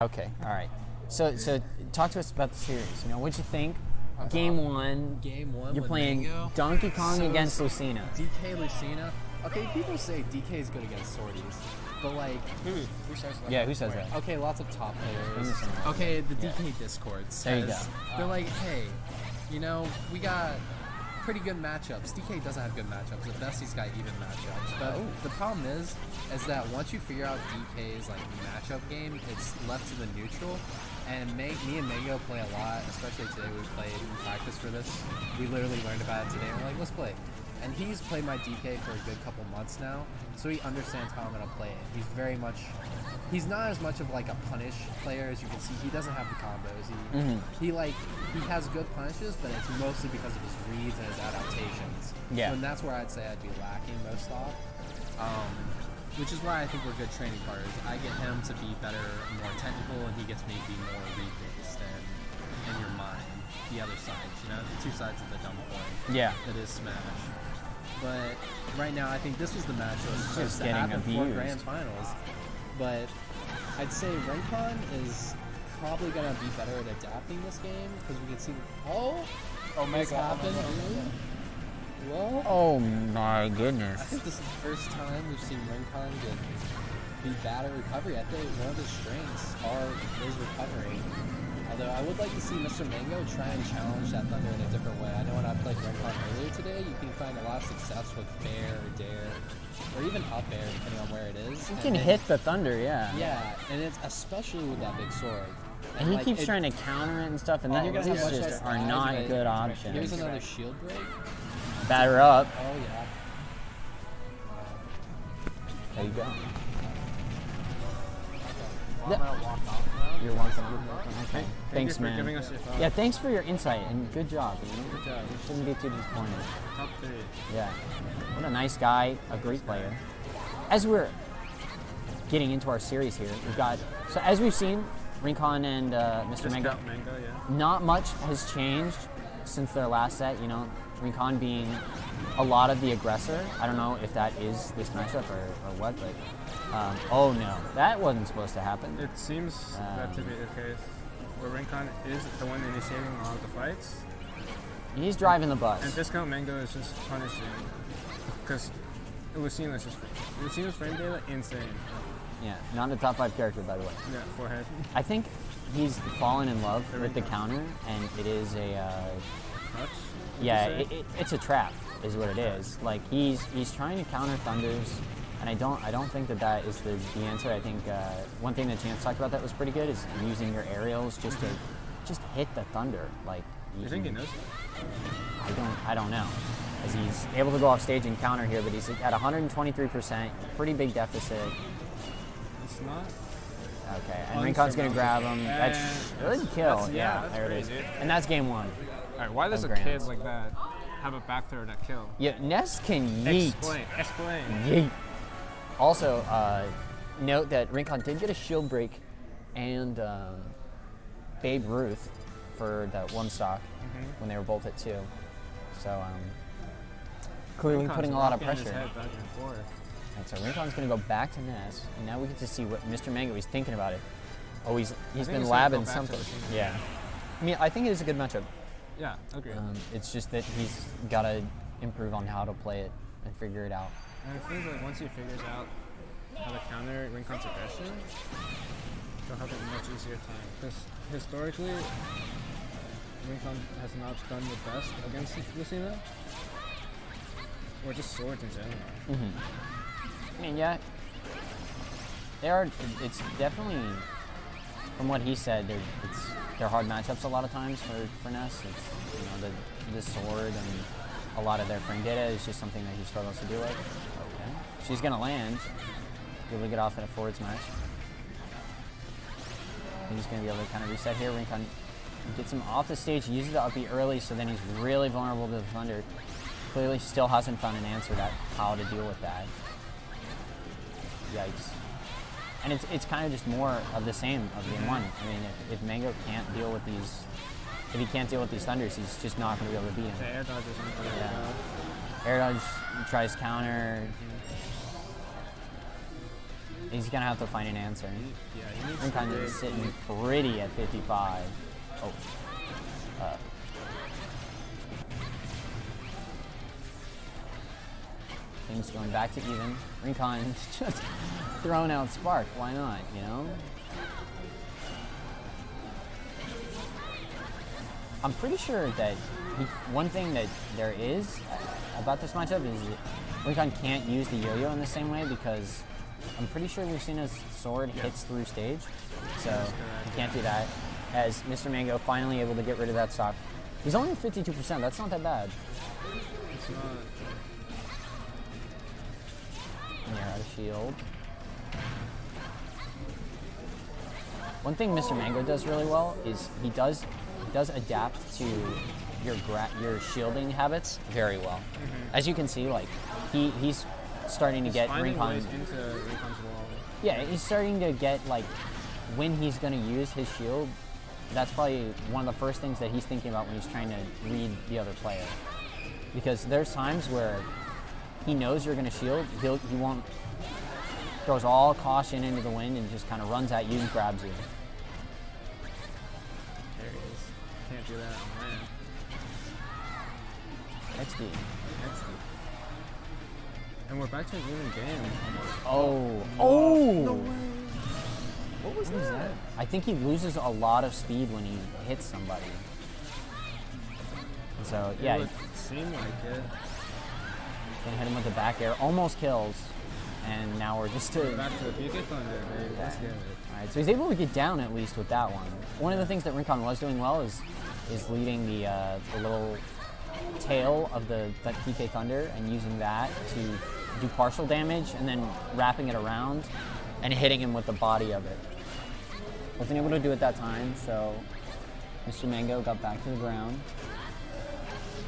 Okay, all right. So talk to us about the series. You know, what'd you think? Game one. You're playing Mango. Donkey Kong against Lucina. DK Lucina. Okay, people say DK is good against sorties, but like, who says that? Yeah, who says that? Okay, lots of top players. Innocent. Okay, the DK Discord says, There you go. they're like, hey, you know, we got pretty good matchups. DK doesn't have good matchups. The Bessie's got even matchups. But the problem is that once you figure out DK's like matchup game, it's left to the neutral. And me and Mango play a lot, especially today. We played in practice for this. We literally learned about it today. And we're like, let's play. And he's played my DK for a good couple months now, so he understands how I'm gonna play it. He's not as much of like a punish player as you can see. He doesn't have the combos. He has good punishes, but it's mostly because of his reads and his adaptations. Yeah. And that's where I'd say I'd be lacking most off. Which is why I think we're good training partners. I get him to be better, more technical, and he gets me to be more read-based and in your mind. The other sides, you know, the two sides of the dumb coin. Yeah. That is Smash. But right now, I think this was the match that was It's supposed just to getting happen for abused. Grand Finals. But I'd say Rincon is probably going to be better at adapting this game because we can see, this happened. Whoa. Oh my I goodness. think this is the first time we've seen Rincon be bad at recovery. I think one of his strengths is recovering. Although I would like to see Mr. Mango try and challenge that Thunder in a different way. I know when I played Rincon earlier today, you can find a lot of success with fair or dare, or even up air, depending on where it is. You can hit the thunder, yeah. Yeah, and it's especially with that big sword. And he keeps trying to counter it and stuff, and you're gonna these have just much are less not eyes, good but options. Here's another shield break. Batter up. Oh yeah. There you go. You're walking off. Okay. Thanks, for man. giving us your thoughts. Yeah, thanks for your insight and good job. You know? Good job. You shouldn't be too disappointed. Top 3. Yeah. What a nice guy, a great player. As we're getting into our series here, we've got, so as we've seen, Rincon and Mr. Mango, Mango, yeah. not much has changed since their last set. You know, Rincon being a lot of the aggressor. I don't know if that is this matchup or what, but oh no, that wasn't supposed to happen. It seems that to be the case. Where Rincon is the one initiating a lot of the fights. He's driving the bus. And Discount Mango is just punishing. Because Lucina's frame data, insane. Yeah, not a top 5 character, by the way. Yeah, forehead. I think he's fallen in love with the counter, and it is a Clutch? yeah, it's a trap, is what it is. Like he's trying to counter thunders, and I don't think that is the answer. I think one thing that Chance talked about that was pretty good is using your aerials just to hit the thunder. Like You think he knows that? I don't know, as he's able to go off stage and counter here, but he's at 123%, pretty big deficit. It's not. Okay, and Rincon's gonna grab him. That's good kill. That's There it great, is. dude. And that's game one. Alright, why does a Grand. kid like that have a back throw that kill? Yeah, Ness can yeet. Explain. Yeet. Also, note that Rincon did get a shield break and Babe Ruth for that one stock when they were both at 2. So clearly Rincon's putting a lot of rocking his pressure. head back and forth. Right, so Rincon's gonna go back to Ness, and now we get to see what Mr. Mango is thinking about it. Oh, he's think been he's gonna go labbing back to something. Lucina. Yeah. I mean, I think it is a good matchup. Yeah, agree. It's just that he's got to improve on how to play it and figure it out. And I think that once he figures out how to counter Rincon's aggression, he'll have a much easier time. Because historically, Rincon has not done the best against Lucina, or just swords in general. I mean, yeah, it's definitely, from what he said, they're hard matchups a lot of times for Ness. It's, you know, the sword and a lot of their frame data is just something that he struggles to deal with. Okay. She's gonna land. Be able to get off in a forward smash. He's gonna be able to kind of reset here. Rincon gets him off the stage, uses the up B early, so then he's really vulnerable to the thunder. Clearly still hasn't found an answer to how to deal with that. Yikes. And it's kind of just more of the same of game one. I mean, if Mango can't deal with these, if he can't deal with these thunders, he's just not going to be able to beat him. The air dodge is unbelievable. Yeah. Air dodge, tries counter. He's gonna have to find an answer. Yeah, he needs Rincon to is sitting pretty at 55. Oh. Things going back to even. Rincon just throwing out Spark. Why not, you know? I'm pretty sure that one thing that there is about this matchup is that Rincon can't use the yo-yo in the same way because I'm pretty sure Lucina's sword hits through stage, so he can't do that. As Mr. Mango finally able to get rid of that stock. He's only at 52%, that's not that bad. It's not. And you're out of shield. One thing Mr. Mango does really well is he does adapt to your shielding habits very well. As you can see, like he's starting to get Finding Rincon. ways into Rincon's wall. Yeah, he's starting to get like when he's going to use his shield. That's probably one of the first things that he's thinking about when he's trying to read the other player. Because there's times where he knows you're going to shield, he won't, throws all caution into the wind and just kind of runs at you and grabs you. There he is. Can't do that on land. XD. And we're back to an even game. Oh! No way. What was that? I think he loses a lot of speed when he hits somebody. And so, yeah, It would seem like it. gonna hit him with the back air, almost kills, and now we're just Back to the PK Thunder, baby. Let's get it. Alright, so he's able to get down at least with that one. One of the things that Rincon was doing well is leading the little tail of the PK Thunder and using that to do partial damage and then wrapping it around and hitting him with the body of it. Wasn't able to do it that time, so Mr. Mango got back to the ground.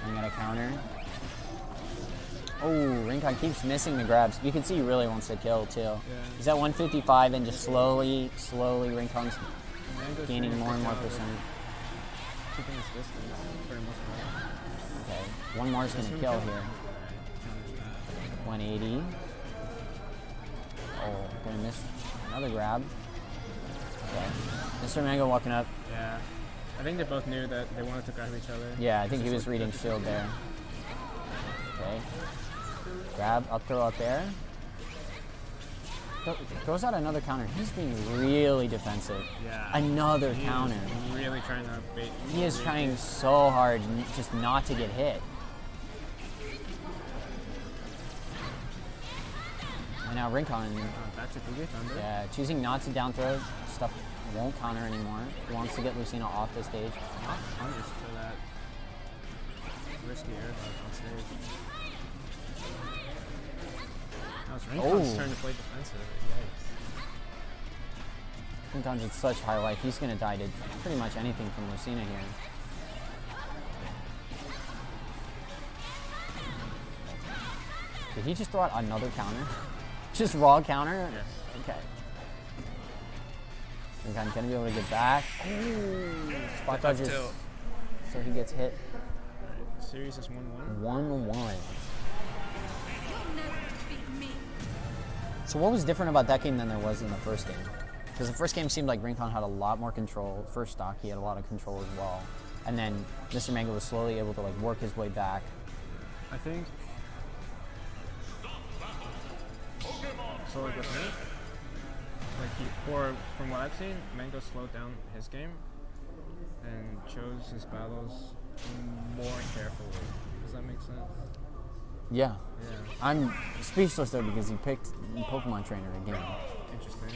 And got a counter. Oh, Rincon keeps missing the grabs. You can see he really wants to kill too. Yeah. He's at 155 and just slowly Rincon's Mango's gaining trying to more and pick more out percent. Keeping his distance for the most part. Okay, one more is gonna kill here. 180. Oh, gonna miss another grab. Okay, Mr. Mango walking up. Yeah. I think they both knew that they wanted to grab each other. Yeah, I think he was reading shield there. Okay, grab, up throw up air. Throws out another counter. He's being really defensive. Yeah. Another He is counter. really trying to bait. He is trying so hard just not to get hit. And now Rincon, Back to PK Thunder. yeah, choosing not to down throw stuff won't counter anymore. He wants to get Lucina off the stage. Not punished for that risky air dodge on stage. Now it's Rincon's turn to play defensive. Yikes. Rincon's at such high life, he's gonna die to pretty much anything from Lucina here. Did he just throw out another counter? Just raw counter? Yeah. Okay. Rincon's gonna be able to get back. Ooh, spot dodges. So he gets hit. Series is 1-1. 1-1. So what was different about that game than there was in the first game? Because the first game seemed like Rincon had a lot more control. First stock, he had a lot of control as well. And then Mr. Mango was slowly able to like work his way back. I think. So like with me, from what I've seen, Mango slowed down his game and chose his battles more carefully. Does that make sense? Yeah. Yeah. I'm speechless though because he picked Pokemon Trainer again. Interesting.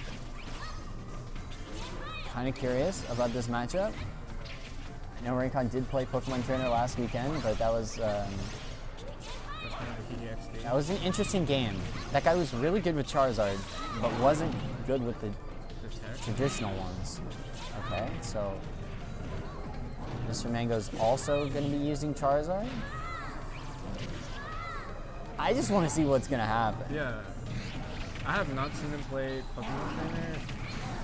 Kind of curious about this matchup. I know Rincon did play Pokemon Trainer last weekend, but that was That's kind of the PDXD. that was an interesting game. That guy was really good with Charizard, but wasn't good with the The tech. traditional ones. Okay, so Mr. Mango's also going to be using Charizard. I just want to see what's going to happen. Yeah. I have not seen him play Pokemon Trainer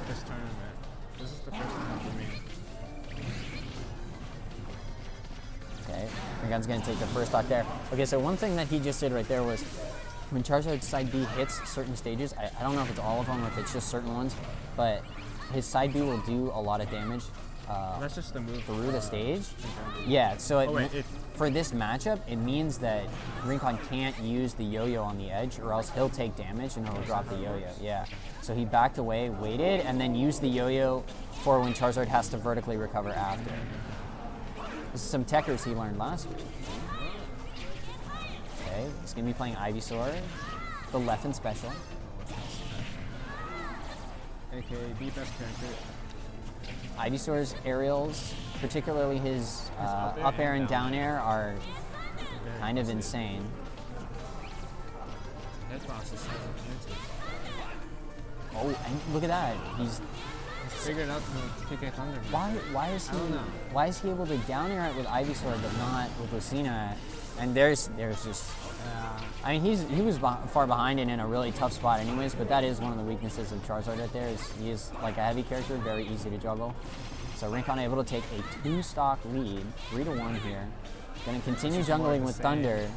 this tournament. This is the first time for me. Okay, Rincon's going to take the first stock there. Okay, so one thing that he just did right there was when Charizard's side B hits certain stages, I don't know if it's all of them or if it's just certain ones, but his side B will do a lot of damage That's just the move. through the stage. Yeah, so wait, for this matchup, it means that Rincon can't use the yo-yo on the edge or else he'll take damage and he'll drop the yo-yo. Yeah, so he backed away, waited, and then used the yo-yo for when Charizard has to vertically recover after. This is some techers he learned last week. Okay, he's going to be playing Ivysaur, the Leffen special. AKA the best character. Ivysaur's aerials, particularly his up air and down air, are kind of insane. Headbox is so fancy. Oh, and look at that. He's Figured out to kick a thunder. why is he able to down air it with Ivysaur but not with Lucina? And there's just I mean he was far behind and in a really tough spot anyways, but that is one of the weaknesses of Charizard right there. Is he is like a heavy character, very easy to juggle. So Rincon able to take a 2-stock lead, 3-1 here. Gonna continue jungling with Thunder.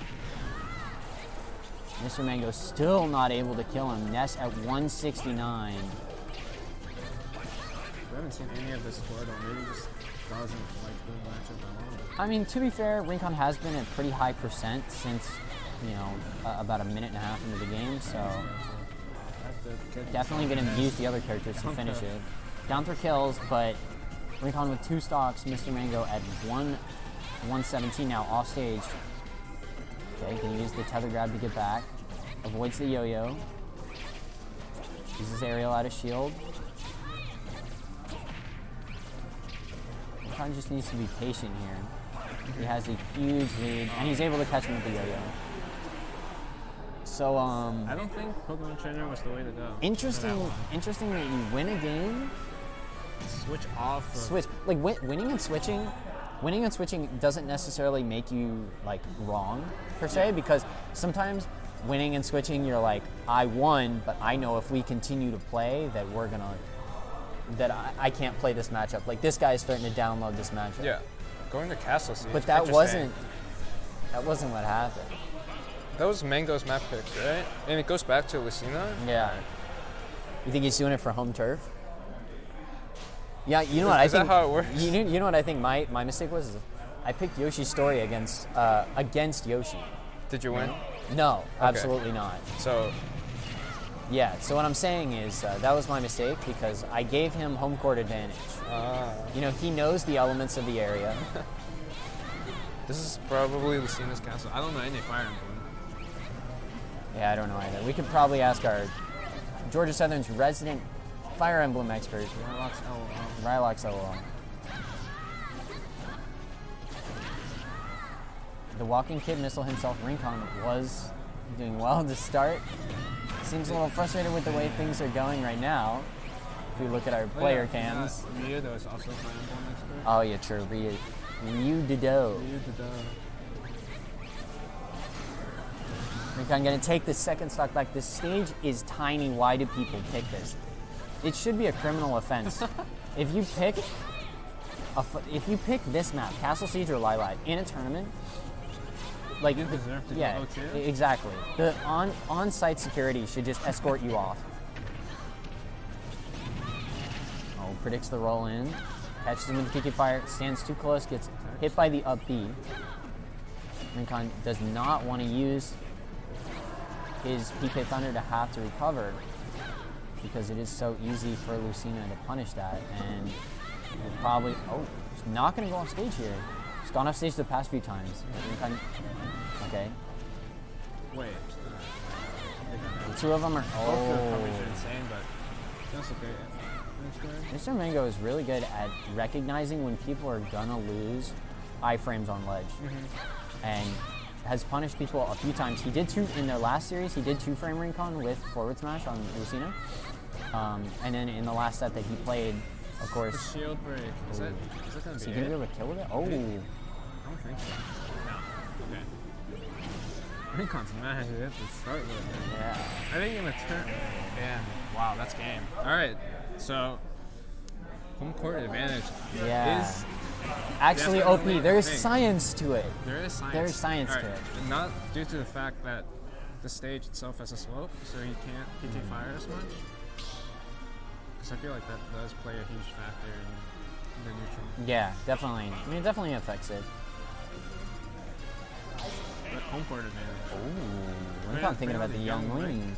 Mr. Mango still not able to kill him. Ness at 169. We haven't seen any of this score though. Maybe just doesn't like the matchup at all. I mean, to be fair, Rincon has been at pretty high percent since, you know, about a minute and a half into the game, so definitely going to use the other characters to finish it. Down for kills, but Rincon with 2 stocks, Mr. Mango at 117 now, off stage. Okay, can use the tether grab to get back. Avoids the yo-yo. Uses aerial out of shield. Rincon just needs to be patient here. He has a huge lead, and he's able to catch him with the yo-yo. So, I don't think Pokemon Trainer was the way to go. interesting that you win a game, Switch off. switch. Like, winning and switching doesn't necessarily make you, like, wrong, per se, because sometimes winning and switching, you're like, I won, but I know if we continue to play that we're gonna, that I can't play this matchup. Like, this guy's starting to download this matchup. Yeah, going to Castle Siege. But that interesting. wasn't what happened. That was Mango's map pick, right? And it goes back to Lucina? Yeah. You think he's doing it for home turf? Yeah, you know what I Is that think. how it works? You know what I think my mistake was? I picked Yoshi's story against Yoshi. Did you win? No, absolutely not. So, Yeah, so what I'm saying is that was my mistake because I gave him home court advantage. You know, he knows the elements of the area. this is probably Lucina's castle. I don't know any Fire Emblem. Yeah, I don't know either. We could probably ask our Georgia Southern's resident Fire Emblem expert, Rylox LOL. The Walking Kid Missile himself, Rincon, was doing well to start. Seems a little frustrated with the way things are going right now. If we look at our player cams. Ryu, though, is also a Fire Emblem expert. Oh yeah, true. Ryu Dido. Ryu did Rincon gonna take the second stock back. This stage is tiny. Why do people pick this? It should be a criminal offense. If you pick this map, Castle Siege or Lilac, in a tournament, like You deserve to yeah, go too? exactly. The on-site security should just escort you off. Oh, predicts the roll in, catches him with the Kiki Fire, stands too close, gets hit by the up B. Rincon does not want to use his PK Thunder to have to recover because it is so easy for Lucina to punish that, and he'll probably, he's not going to go off stage here. He's gone off stage the past few times. Okay. Wait. The two of them are, Both their coverage are insane, but that's okay. Mr. Mango is really good at recognizing when people are gonna lose iframes on ledge, and has punished people a few times. He did in their last series. He did 2-frame Rincon with forward smash on Lucina, and then in the last set that he played, of course. The shield break. Is that gonna Is be he gonna be it? able to kill with it? Oh, I don't think so. No. Okay. Rincon's mad at it to start with. yeah. I think in the turn. Man, wow, that's game. All right, so home court advantage Yeah. is Actually, OP. definitely a There's thing. science to it. there is science. There is science All to right, it. and not due to the fact that the stage itself has a slope, so he can't PK fire as much. Because I feel like that does play a huge factor in the neutral. Yeah, definitely. I mean, it definitely affects it. But home court advantage. Ooh, I'm thinking about the young wing.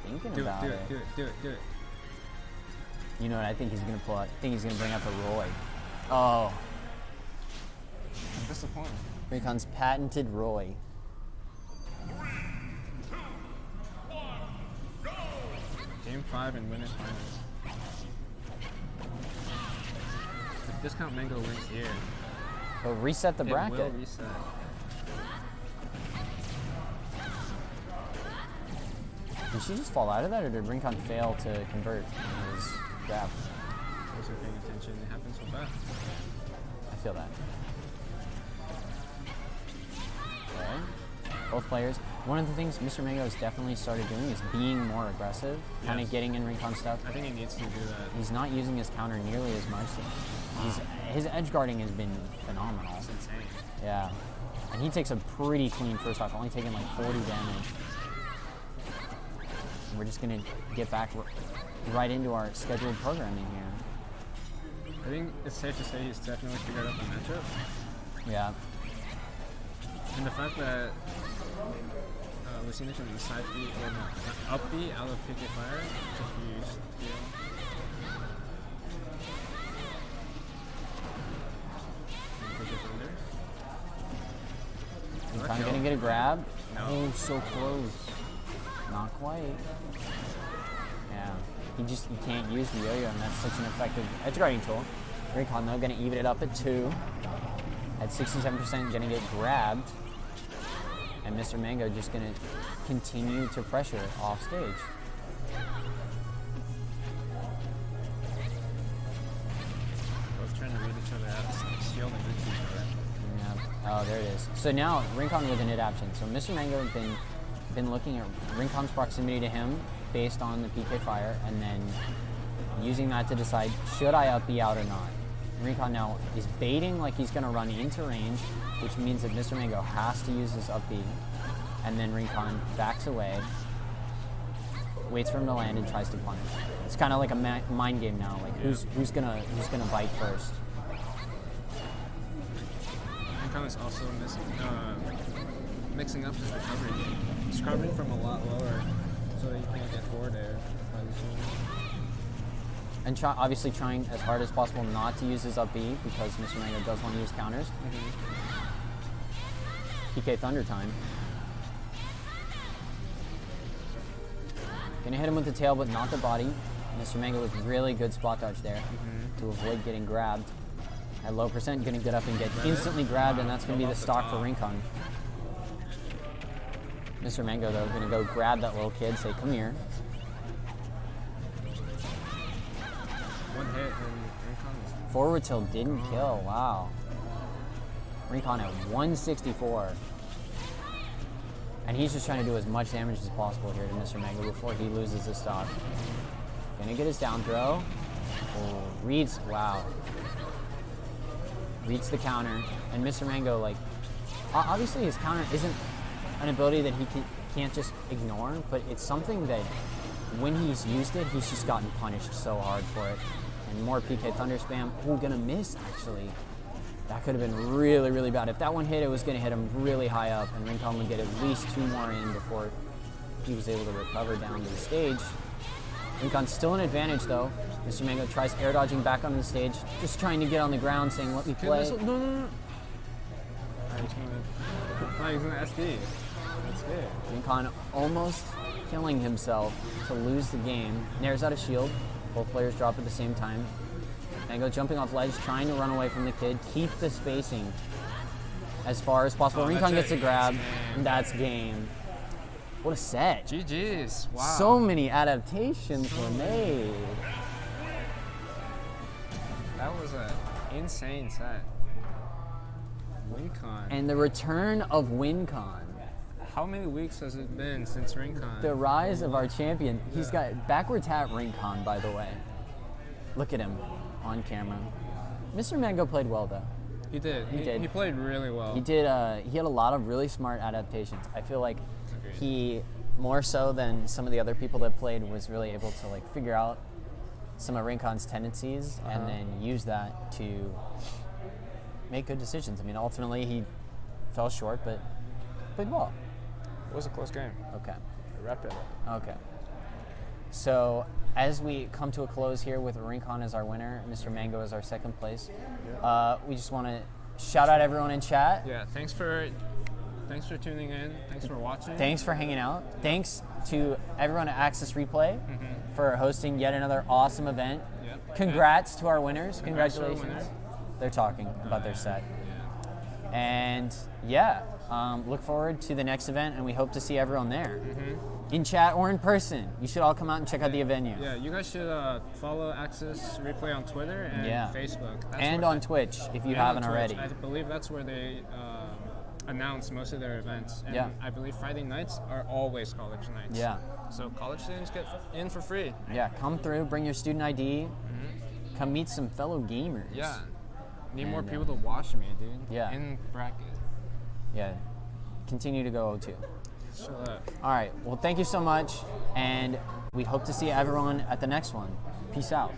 Thinking Do about it. it. You know what I think he's gonna pull out? I think he's gonna bring out the Roy. Oh, That's the point. Rincon's patented Roy. Game 5 and winners finals. If Discount Mango wins here, But reset the it bracket. will reset. Did she just fall out of that, or did Rincon fail to convert his grab? I wasn't paying attention. It happens so fast. I feel that. Okay. Both players. One of the things Mr. Mango has definitely started doing is being more aggressive, kind of Yes. getting in Rincon stuff. I think he needs to do that. He's not using his counter nearly as much. His edge guarding has been phenomenal. It's insane. Yeah. And he takes a pretty clean first off, only taking like 40 damage. And we're just going to get back right into our scheduled programming here. I think it's safe to say he's definitely figured out the matchup. Yeah. And the fact that Lucina can side B or not up B out of PK fire is a huge deal. Rincon going to get a grab. No. Oh, so close. Not quite. Yeah. He can't use the yo-yo, and that's such an effective edge guarding tool. Rincon, though, going to even it up at 2. At 67%, going to get grabbed. And Mr. Mango just going to continue to pressure off stage. Both trying to read each other out, shielding each other. Yeah. Oh, there it is. So now Rincon with an adaptation. So Mr. Mango has been looking at Rincon's proximity to him based on the PK fire, and then using that to decide, should I up B out or not? Rincon now is baiting like he's going to run into range, which means that Mr. Mango has to use his up B, and then Rincon backs away, waits for him to land, and tries to punish. It's kind of like a mind game now. Like who's gonna bite first? Rincon is also mixing up his recovery game. He's recovering from a lot lower, so that he can't get forward air. And obviously trying as hard as possible not to use his up B, because Mr. Mango does want to use counters. PK Thunder time. Gonna hit him with the tail, but not the body. Mr. Mango with really good spot dodge there to avoid getting grabbed. At low percent, gonna get up and get instantly grabbed, and that's gonna be the stock for Rincon. Mr. Mango, though, gonna go grab that little kid, say, come here. One hit and Rincon is Forward tilt didn't kill, wow. Rincon at 164. And he's just trying to do as much damage as possible here to Mr. Mango before he loses his stock. Gonna get his down throw. Oh, reads, wow. Reads the counter. And Mr. Mango, like, obviously his counter isn't an ability that he can't just ignore, but it's something that when he's used it, he's just gotten punished so hard for it. And more PK Thunder spam. Oh, gonna miss, actually. That could have been really, really bad. If that one hit, it was going to hit him really high up, and Rincon would get at least 2 more in before he was able to recover down to the stage. Rincon's still an advantage, though. Mr. Mango tries air dodging back onto the stage, just trying to get on the ground, saying, let me play. No. He's gonna SD. That's good. Rincon almost killing himself to lose the game. Nares out a shield. Both players drop at the same time. Mango jumping off ledge, trying to run away from the kid. Keep the spacing as far as possible. Oh, Rincon that's gets a grab, and that's game. What a set. GG's. Wow. So many adaptations were made. That was an insane set. Rincon. And the return of Rincon. How many weeks has it been since Rincon? The rise of our champion. He's got backward tap Rincon, by the way. Look at him on camera. Mr. Mango played well, though. He did. He did. He played really well. He did. He had a lot of really smart adaptations. I feel like he, more so than some of the other people that played, was really able to like figure out some of Rincon's tendencies and then use that to make good decisions. I mean, ultimately he fell short, but played well. It was a close game. Okay. Wrap it. Okay. So as we come to a close here with Rincon as our winner, Mr. Mango as our second place, we just want to shout out everyone in chat. Yeah, thanks for tuning in. Thanks for watching. Thanks for hanging out. Thanks to everyone at Access Replay for hosting yet another awesome event. Yep. Congrats to our winners. Congrats to our Congratulations. winners. They're talking about their set. Yeah. And yeah, look forward to the next event, and we hope to see everyone there. In chat or in person. You should all come out and check out the venue. Yeah, you guys should follow Access Replay on Twitter and Facebook. And on Twitch if you and haven't on Twitch. already. I believe that's where they announce most of their events. And Yeah. I believe Friday nights are always college nights. Yeah. So college students get in for free. Yeah, come through, bring your student ID, come meet some fellow gamers. Yeah. Need more And, people to watch me, dude. yeah. In bracket. Yeah. Continue to go O2. Shut up. All right. Well, thank you so much, and we hope to see everyone at the next one. Peace out.